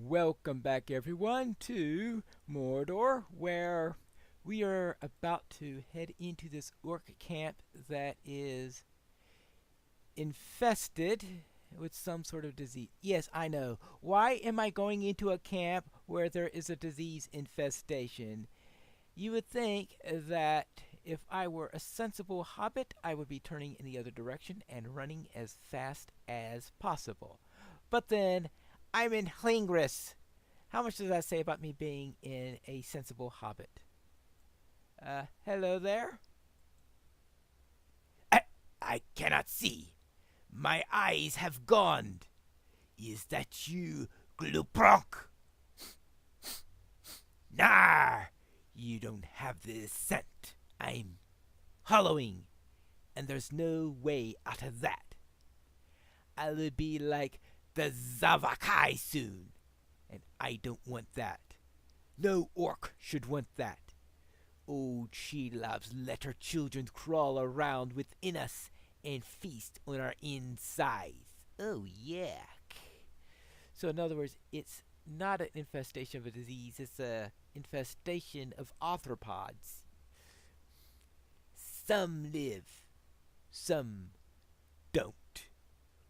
Welcome back, everyone, to Mordor, where we are about to head into this orc camp that is infested with some sort of disease. Yes, I know. Why am I going into a camp where there is a disease infestation? You would think that if I were a sensible hobbit, I would be turning in the other direction and running as fast as possible. But then, I'm in Hlingris. How much does that say about me being in a sensible hobbit? Hello there? I cannot see. My eyes have gone. Is that you, Glupronk? Nah, you don't have the scent. I'm hollowing, and there's no way out of that. I'll be like the Zavakai soon, and I don't want that. No orc should want that. Old Shelovs let her children crawl around within us and feast on our insides. Oh, yuck. So, in other words, it's not an infestation of a disease, it's a infestation of arthropods. Some live, some don't.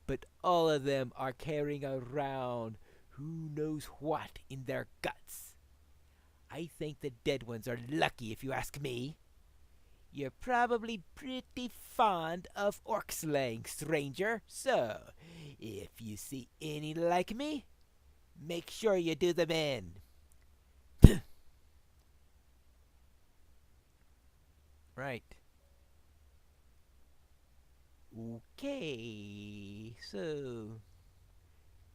But all of them are carrying around who knows what in their guts. I think the dead ones are lucky, if you ask me. You're probably pretty fond of orc slaying, stranger. So, if you see any like me, make sure you do them in. Right. Okay, so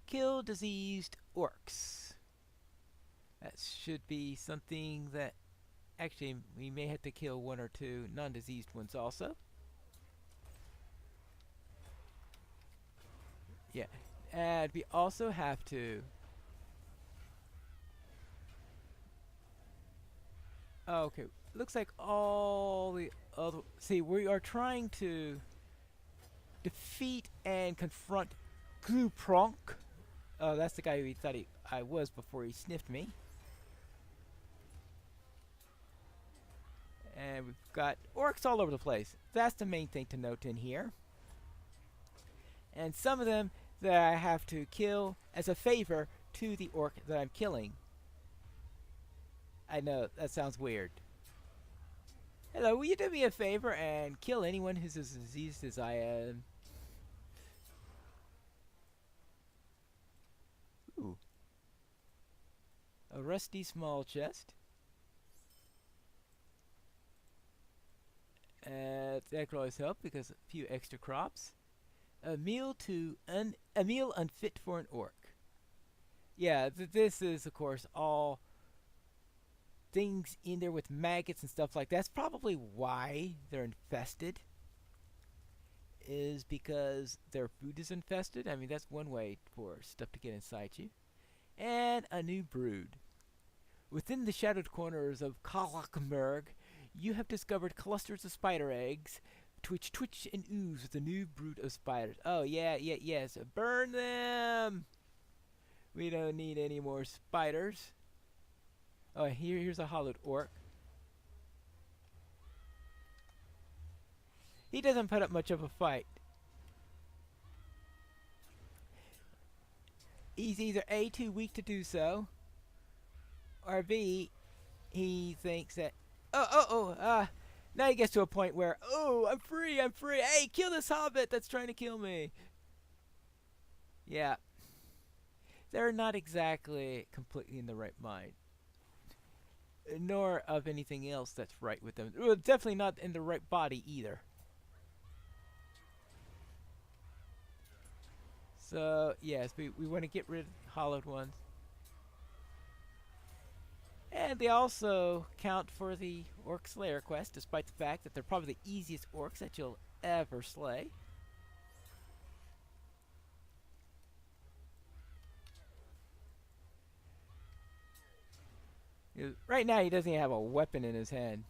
kill diseased orcs. That should be something that actually we may have to kill one or two non-diseased ones also. Yeah, and we also have to. Oh, okay, looks like all the other. See, we are trying to defeat and confront Glupronk. Oh, that's the guy who he thought I was before he sniffed me. And we've got orcs all over the place. That's the main thing to note in here. And some of them that I have to kill as a favor to the orc that I'm killing. I know, that sounds weird. Hello, will you do me a favor and kill anyone who's as diseased as I am? Ooh. A rusty small chest. That could always help because a few extra crops. A meal unfit for an orc. Yeah, this is of course all things in there with maggots and stuff like that. That's probably why they're infested. Is because their food is infested. I mean, that's one way for stuff to get inside you. And a new brood. Within the shadowed corners of Kalakmerg, you have discovered clusters of spider eggs, which twitch and ooze with a new brood of spiders. Oh, yes. Burn them! We don't need any more spiders. Oh, here's a hollowed orc. He doesn't put up much of a fight. He's either A, too weak to do so, or B, he thinks that now he gets to a point where, oh, I'm free. Hey, kill this hobbit that's trying to kill me. Yeah. They're not exactly completely in the right mind. Nor of anything else that's right with them. Well, definitely not in the right body either. So, yes, we want to get rid of hollowed ones. And they also count for the Orc Slayer quest, despite the fact that they're probably the easiest orcs that you'll ever slay. Right now, he doesn't even have a weapon in his hand.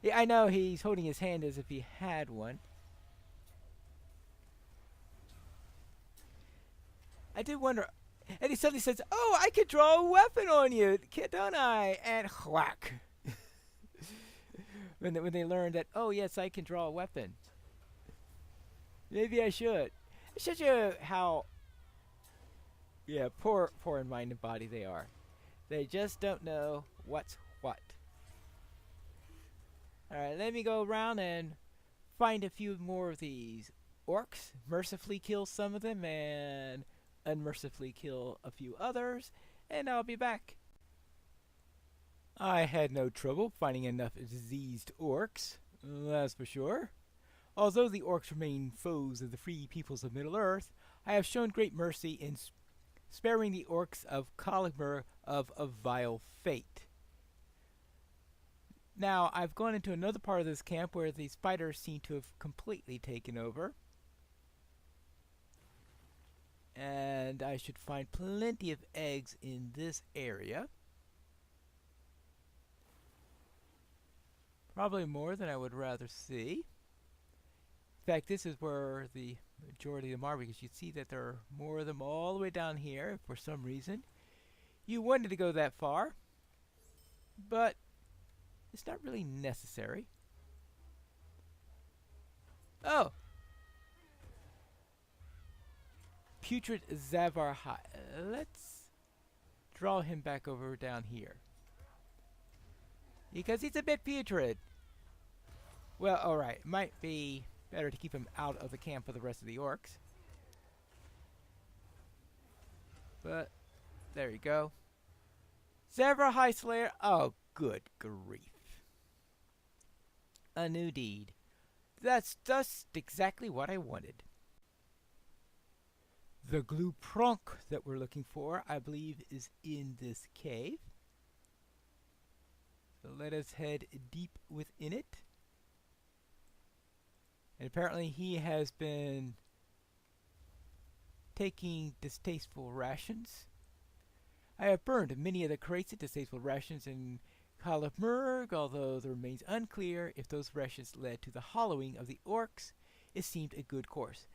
Yeah, I know he's holding his hand as if he had one. I did wonder, And he suddenly says, "Oh, I can draw a weapon on you, don't I?" And whack. when they learn that, oh yes, I can draw a weapon. Maybe I should. It shows you how, yeah, poor in mind and body they are. They just don't know what's what. Alright, let me go around and find a few more of these orcs, mercifully kill some of them, and unmercifully kill a few others, and I'll be back. I had no trouble finding enough diseased orcs, that's for sure. Although the orcs remain foes of the free peoples of Middle-earth, I have shown great mercy in sparing the orcs of Kalimur of a vile fate. Now, I've gone into another part of this camp where the spiders seem to have completely taken over. And I should find plenty of eggs in this area. Probably more than I would rather see. In fact, this is where the majority of them are, because you see that there are more of them all the way down here for some reason. You wanted to go that far, but it's not really necessary. Oh! Putrid Zavarhai. Let's draw him back over down here. Because he's a bit putrid. Well, alright. Might be better to keep him out of the camp of the rest of the orcs. But, there you go. Zavarhai Slayer. Oh, good grief. A new deed. That's just exactly what I wanted. The glue prunk that we're looking for, I believe, is in this cave. So let us head deep within it. And apparently he has been taking distasteful rations. I have burned many of the crates of distasteful rations in Kalimur, although it remains unclear if those rations led to the hollowing of the orcs. It seemed a good course.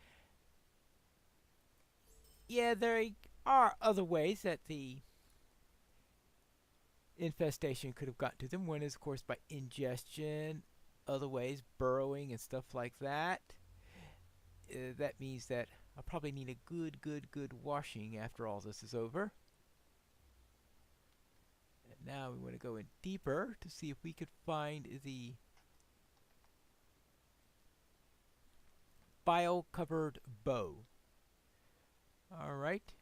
Yeah, there are other ways that the infestation could have gotten to them. One is, of course, by ingestion. Other ways, burrowing and stuff like that. That means that I'll probably need a good washing after all this is over. And now we want to go in deeper to see if we could find the bile-covered bow. Alright.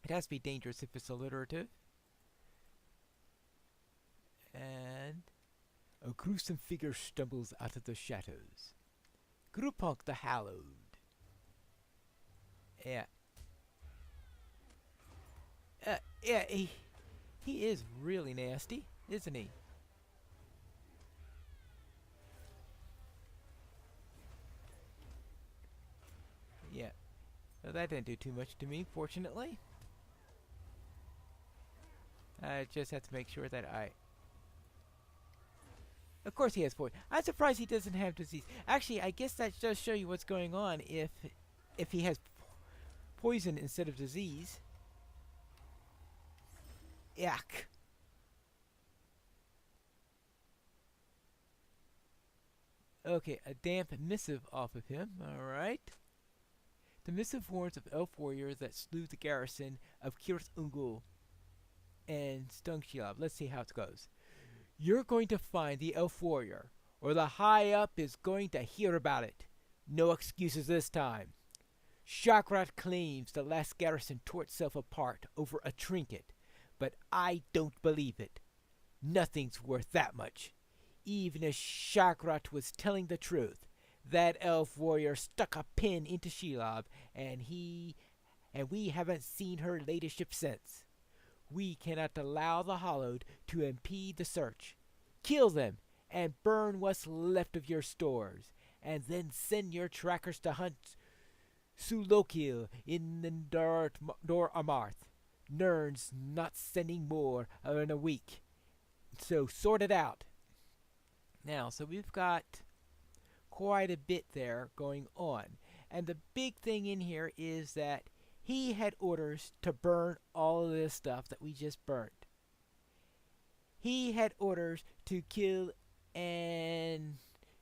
It has to be dangerous if it's alliterative. And a gruesome figure stumbles out of the shadows. Grupunk the Hallowed. Yeah. Yeah, he is really nasty, isn't he? Yeah. So that didn't do too much to me, fortunately. I just have to make sure that Of course he has poison. I'm surprised he doesn't have disease. Actually, I guess that does show you what's going on if he has poison instead of disease. Yuck. Okay, a damp missive off of him. Alright. The missive warns of elf warriors that slew the garrison of Kirs Ungul and stung Shelob. Let's see how it goes. You're going to find the elf warrior, or the high up is going to hear about it. No excuses this time. Shakrat claims the last garrison tore itself apart over a trinket, but I don't believe it. Nothing's worth that much. Even if Shakrat was telling the truth, that elf warrior stuck a pin into Shelob, and we haven't seen her ladyship since. We cannot allow the Hollowed to impede the search. Kill them and burn what's left of your stores, and then send your trackers to hunt Sulokil in the Dor Amarth. Nern's not sending more in a week. So sort it out. Now, so we've got quite a bit there going on. And the big thing in here is that he had orders to burn all of this stuff that we just burnt. He had orders to kill and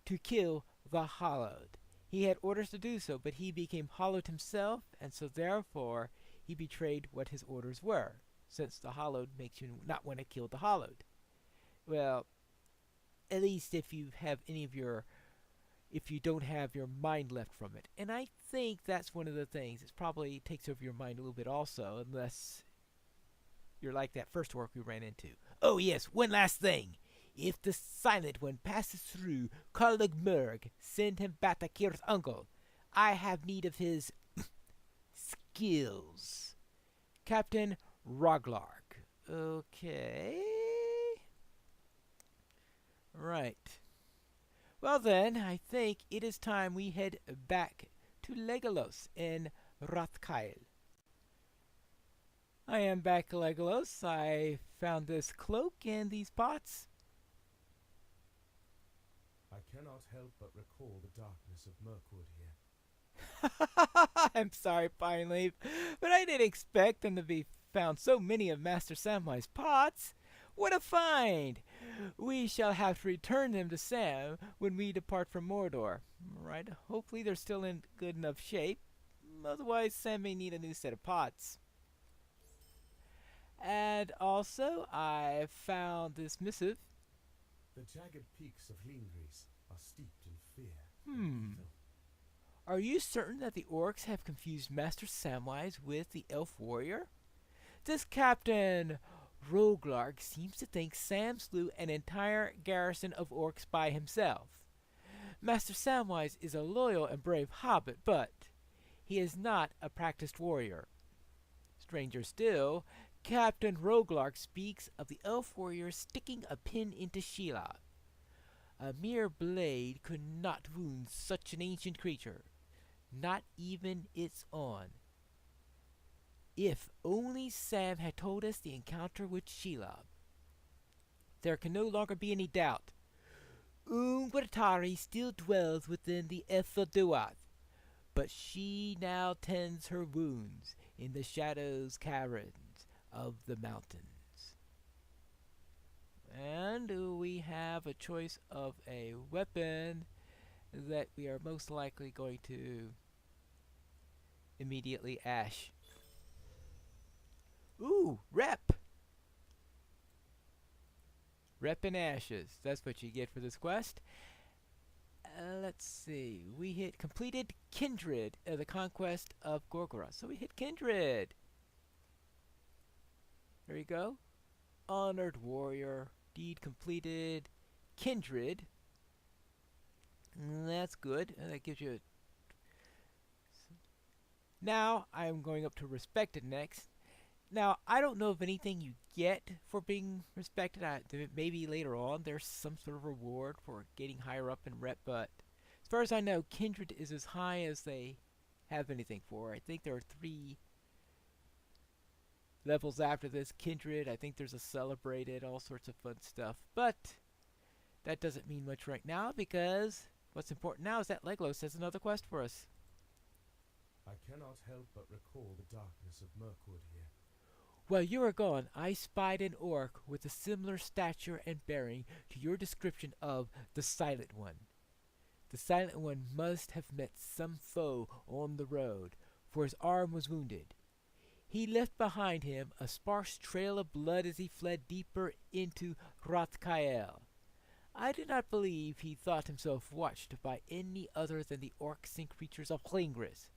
to kill the Hollowed. He had orders to do so, but he became Hollowed himself, and so therefore he betrayed what his orders were, since the Hollowed makes you not want to kill the Hollowed. Well, at least if you have any of your if you don't have your mind left from it. And I think that's one of the things. It probably takes over your mind a little bit also, unless you're like that first orc we ran into. Oh yes, one last thing. If the Silent One passes through Karlugmurg, send him back to Kir's uncle. I have need of his skills. Captain Roglark. Okay. Right. Well then, I think it is time we head back to Legolas in Rothkyle. I am back, Legolas. I found this cloak and these pots. I cannot help but recall the darkness of Mirkwood here. I'm sorry, Pineleaf, but I didn't expect them to be found so many of Master Samwise pots. What a find! We shall have to return them to Sam when we depart from Mordor. Right? Hopefully they're still in good enough shape. Otherwise, Sam may need a new set of pots. And also, I found this missive. The jagged peaks of Lingris are steeped in fear. Are you certain that the orcs have confused Master Samwise with the elf warrior? This Captain Roglark seems to think Sam slew an entire garrison of orcs by himself. Master Samwise is a loyal and brave hobbit, but he is not a practiced warrior. Stranger still, Captain Roglark speaks of the elf warrior sticking a pin into Shelob. A mere blade could not wound such an ancient creature, not even its own. If only Sam had told us the encounter with Shelob. There can no longer be any doubt. Ungratari still dwells within the Ethelduath, but she now tends her wounds in the shadows caverns of the mountains. And we have a choice of a weapon that we are most likely going to immediately ash. Ooh, rep! Rep and ashes. That's what you get for this quest. Let's see. We hit completed Kindred, the conquest of Gorgoroth. So we hit Kindred. There you go. Honored warrior. Deed completed. Kindred. That's good. That gives you a... Now I'm going up to respected next. Now, I don't know of anything you get for being respected. Maybe later on there's some sort of reward for getting higher up in rep, but as far as I know, Kindred is as high as they have anything for. I think there are 3 levels after this. Kindred, I think there's a celebrated, all sorts of fun stuff. But that doesn't mean much right now, because what's important now is that Legolas has another quest for us. I cannot help but recall the darkness of Mirkwood here. While you were gone, I spied an orc with a similar stature and bearing to your description of the Silent One. The Silent One must have met some foe on the road, for his arm was wounded. He left behind him a sparse trail of blood as he fled deeper into Rothkyle. I do not believe he thought himself watched by any other than the orcs and creatures of Lingris,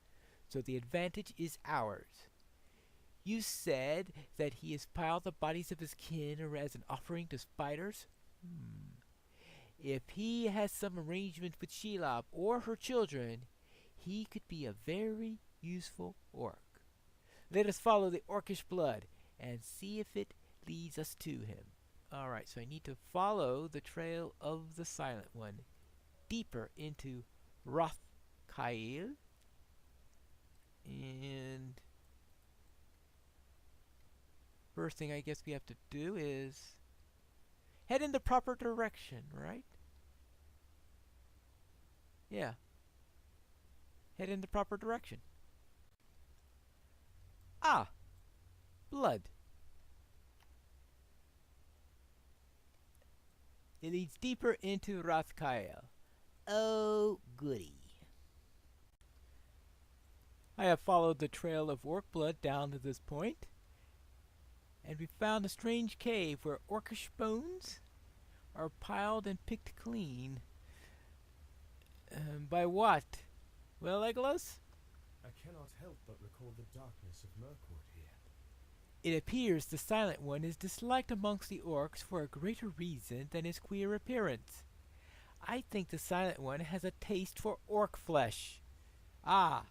so the advantage is ours. You said that he has piled the bodies of his kin as an offering to spiders? If he has some arrangement with Shelob or her children, he could be a very useful orc. Let us follow the orcish blood and see if it leads us to him. Alright, so I need to follow the trail of the Silent One deeper into Rothkyle. And first thing I guess we have to do is head in the proper direction, right? Yeah. Head in the proper direction. Ah, blood. It leads deeper into Rothkyle. Oh, goody. I have followed the trail of orc blood down to this point, and we found a strange cave where orcish bones are piled and picked clean. By what? Well, Legolas? I cannot help but recall the darkness of Mirkwood here. It appears the Silent One is disliked amongst the orcs for a greater reason than his queer appearance. I think the Silent One has a taste for orc flesh. Ah,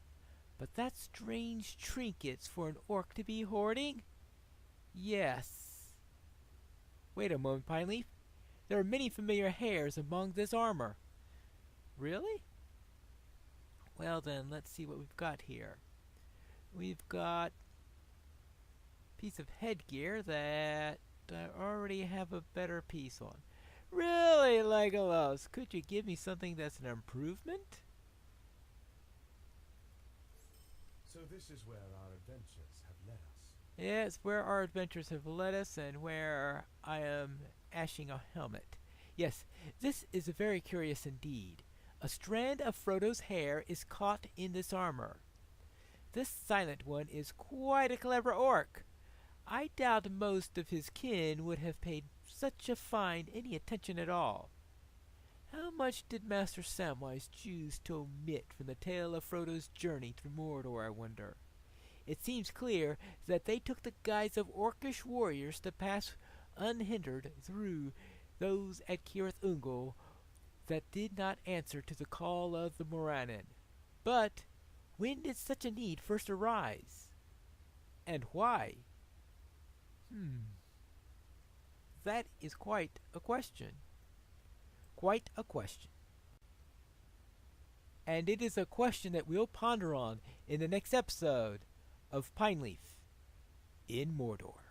but that's strange trinkets for an orc to be hoarding? Yes. Wait a moment, Pineleaf. There are many familiar hairs among this armor. Really? Well then, let's see what we've got here. We've got a piece of headgear that I already have a better piece on. Really, Legolas? Could you give me something that's an improvement? So this is where our adventures have led us. Yes, where our adventures have led us and where I am ashing a helmet. Yes, this is very curious indeed. A strand of Frodo's hair is caught in this armor. This Silent One is quite a clever orc. I doubt most of his kin would have paid such a find any attention at all. How much did Master Samwise choose to omit from the tale of Frodo's journey through Mordor, I wonder? It seems clear that they took the guise of orcish warriors to pass unhindered through those at Cirith Ungol that did not answer to the call of the Morannon. But when did such a need first arise? And why? That is quite a question. Quite a question. And it is a question that we'll ponder on in the next episode of Pineleaf in Mordor.